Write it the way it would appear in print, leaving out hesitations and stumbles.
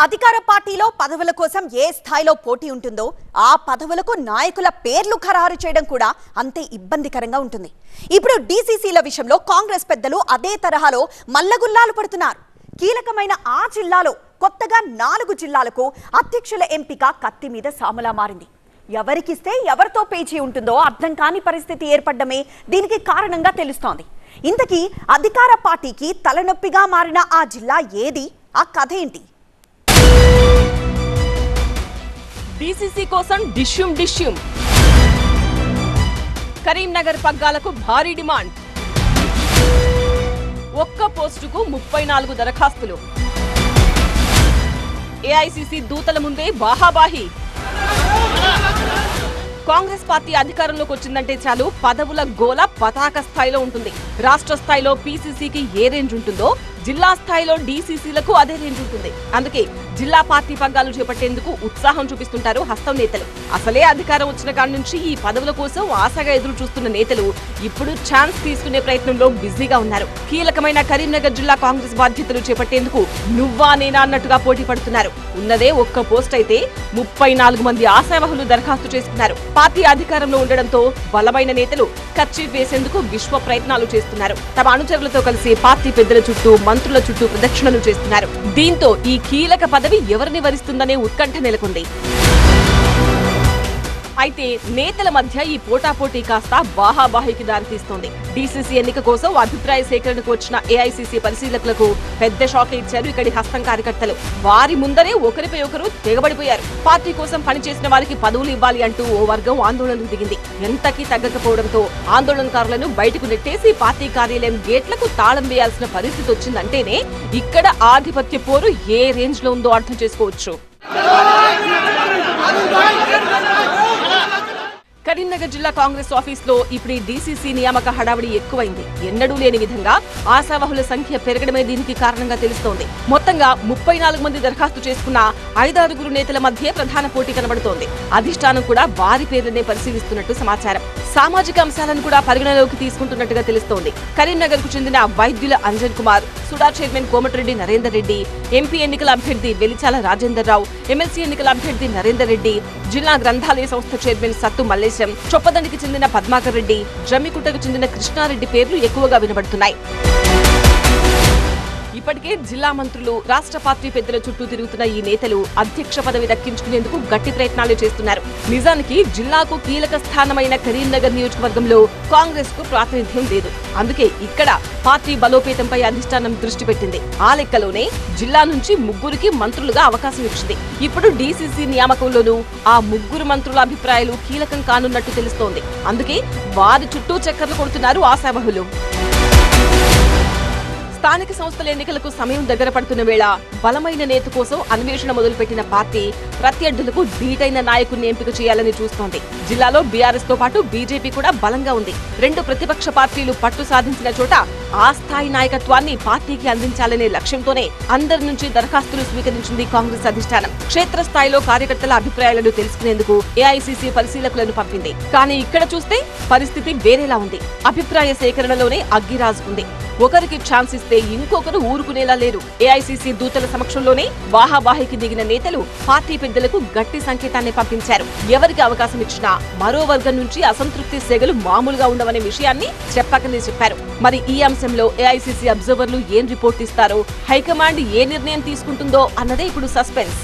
అధికార పార్టీలో పదవుల కోసం ఏ స్థాయిలో పోటీ ఉంటుందో ఆ పదవులకు నాయకుల పేర్లు ఖరారు చేయడం కూడా అంతే ఇబ్బందికరంగా ఉంటుంది. ఇప్పుడు డీసీసీల విషయంలో కాంగ్రెస్ పెద్దలు అదే తరహాలో మల్లగుల్లాలు పడుతున్నారు. కీలకమైన ఆ జిల్లాలో కొత్తగా 4 జిల్లాలకు అధ్యక్షుల ఎంపిక కత్తి మీద సామలా మారింది. ఎవరికిస్తే ఎవరితో పేచీ ఉంటుందో అర్థం కాని పరిస్థితి ఏర్పడమే దీనికి కారణంగా తెలుస్తోంది. ఇంతకీ అధికార పార్టీకి తలనొప్పిగా మారిన ఆ జిల్లా ఏది? ఆ కథ ఏంటి? డీసీసీ కోసం డిష్యూమ్ కరీంనగర్ పగ్గాలకు భారీ డిమాండ్. ఒక్క పోస్టుకు 34 దరఖాస్తులు. ఏఐసీసీ దూతల ముందే బాహాబాహి. కాంగ్రెస్ పార్టీ అధికారంలోకి వచ్చిందంటే చాలు పదవుల గోల పతాక స్థాయిలో ఉంటుంది. రాష్ట్ర స్థాయిలో పీసీసీకి ఏ రేంజ్ ఉంటుందో జిల్లా స్థాయిలో డీసీసీలకు అదే రేంజ్ ఉంటుంది. అందుకే జిల్లా పార్టీ పగ్గాలు చేపట్టేందుకు ఉత్సాహం చూపిస్తుంటారు హస్తం నేతలు. అసలే అధికారం వచ్చిన కాడి నుంచి ఈ పదవుల కోసం ఆశగా ఎదురు చూస్తున్న నేతలు ఇప్పుడు ఛాన్స్ తీసుకునే ప్రయత్నంలో బిజీగా ఉన్నారు. కీలకమైన కరీంనగర్ జిల్లా కాంగ్రెస్ బాధ్యతలు చేపట్టేందుకు నువ్వా నేనా అన్నట్టుగా పోటీ పడుతున్నారు. ఉన్నదే ఒక్క పోస్ట్ అయితే 34 మంది ఆశావహులు దరఖాస్తు చేసుకున్నారు. పార్టీ అధికారంలో ఉండడంతో బలమైన నేతలు కర్చీఫ్ వేసేందుకు విశ్వ ప్రయత్నాలు చేస్తున్నారు. తమ అనుచరులతో కలిసి పార్టీ పెద్దల చుట్టూ మంత్రుల చుట్టూ ప్రదక్షిణలు చేస్తున్నారు. దీంతో ఈ కీలక పదవి ఎవరిని వరిస్తుందనే ఉత్కంఠ నెలకొంది. అయితే నేతల మధ్య ఈ పోటాపోటీ కాస్త బాహాబాహికి దారితీస్తోంది. డీసీసీ ఎన్నిక కోసం అభిప్రాయ సేకరణకు వచ్చిన ఏఐసీసీ పరిశీలకులకు పెద్ద షాక్ ఇచ్చారు ఇక్కడి హస్తం కార్యకర్తలు. వారి ముందరే ఒకరిపై ఒకరు తెగబడిపోయారు. పార్టీ కోసం పనిచేసిన వారికి పదవులు ఇవ్వాలి అంటూ ఓ వర్గం ఆందోళనకు దిగింది. ఎంతకీ తగ్గకపోవడంతో ఆందోళనకారులను బయటకు నెట్టేసి పార్టీ కార్యాలయం గేట్లకు తాళం వేయాల్సిన పరిస్థితి వచ్చిందంటేనే ఇక్కడ ఆధిపత్య పోరు ఏ రేంజ్ లో ఉందో అర్థం చేసుకోవచ్చు. కరీంనగర్ జిల్లా కాంగ్రెస్ ఆఫీస్ లో ఇప్పుడు డీసీసీ నియామక హడావిడి ఎక్కువైంది. ఎన్నడూ లేని విధంగా ఆశావహుల సంఖ్య పెరగడమే దీనికి కారణంగా తెలుస్తోంది. మొత్తంగా 34 మంది దరఖాస్తు చేసుకున్న 5-6 నేతల మధ్య ప్రధాన పోటీ కనబడుతోంది. అధిష్టానం కూడా వారి పేర్లనే పరిశీలిస్తున్నట్టు సమాచారం. సామాజిక అంశాలను కూడా పరిగణలోకి తీసుకుంటున్నట్టుగా తెలుస్తోంది. కరీంనగర్ కు చెందిన వైద్యుల అంజన్ కుమార్, సుడా చైర్మన్ కోమటిరెడ్డి నరేందర్ రెడ్డి, ఎంపీ ఎన్నికల అభ్యర్థి వెలిచాల రాజేందర్ రావు, ఎమ్మెల్సీ ఎన్నికల అభ్యర్థి నరేందర్ రెడ్డి, జిల్లా గ్రంథాలయ సంస్థ చైర్మన్ సత్తు మల్లేశం, చొప్పదండికి చెందిన పద్మాకర్ రెడ్డి, జమ్మికుంటకు చెందిన కృష్ణారెడ్డి పేర్లు ఎక్కువగా వినబడుతున్నాయి. ఇప్పటికే జిల్లా మంత్రులు, రాష్ట్ర పార్టీ పెద్దల చుట్టూ తిరుగుతున్న ఈ నేతలు అధ్యక్ష పదవి దక్కించుకునేందుకు గట్టి ప్రయత్నాలు చేస్తున్నారు. నిజానికి జిల్లాకు కీలక స్థానమైన కరీంనగర్ నియోజకవర్గంలో కాంగ్రెస్ కు ప్రాతినిధ్యం లేదు. అందుకే ఇక్కడ పార్టీ బలోపేతంపై అధిష్టానం దృష్టి పెట్టింది. ఆ లెక్కలోనే జిల్లా నుంచి 3కి మంత్రులుగా అవకాశం ఇచ్చింది. ఇప్పుడు డీసీసీ నియామకంలోనూ ఆ 3 మంత్రుల అభిప్రాయాలు కీలకం కానున్నట్టు తెలుస్తోంది. అందుకే వారి చుట్టూ చక్కర్లు కొడుతున్నారు ఆశావహులు. స్థానిక సంస్థల ఎన్నికలకు సమయం దగ్గర పడుతున్న వేళ బలమైన నేత కోసం అన్వేషణ మొదలుపెట్టిన పార్టీ ప్రత్యర్థులకు ధీటైన నాయకుడిని ఎంపిక చేయాలని చూస్తోంది. జిల్లాలో బీఆర్ఎస్ తో పాటు బీజేపీ కూడా బలంగా ఉంది. 2 ప్రతిపక్ష పార్టీలు పట్టు సాధించిన చోట ఆ స్థాయి నాయకత్వాన్ని పార్టీకి అందించాలనే లక్ష్యంతోనే అందరి నుంచి దరఖాస్తులు స్వీకరించింది కాంగ్రెస్ అధిష్టానం. క్షేత్రస్థాయిలో కార్యకర్తల అభిప్రాయాలను తెలుసుకునేందుకు ఏఐసీసీ పరిశీలకులను పంపింది. కానీ ఇక్కడ చూస్తే పరిస్థితి వేరేలా ఉంది. అభిప్రాయ సేకరణలోనే అగ్గి రాజుకుంది. ఒకరికి ఛాన్స్ ఇస్తే ఇంకొకరు ఊరుకునేలా లేరు. ఏఐసీసీ దూతల సమక్షంలోనే బాహాబాహికి దిగిన నేతలు పార్టీ పెద్దలకు గట్టి సంకేతాన్ని పంపించారు. ఎవరికి అవకాశం ఇచ్చినా మరో వర్గం నుంచి అసంతృప్తి సెగలు మామూలుగా ఉండవనే విషయాన్ని చెప్పకనే చెప్పారు. మరి ఈ అంశంలో ఏఐసీసీ అబ్జర్వర్లు ఏం రిపోర్ట్ ఇస్తారో, హైకమాండ్ ఏ నిర్ణయం తీసుకుంటుందో అన్నదే ఇప్పుడు సస్పెన్స్.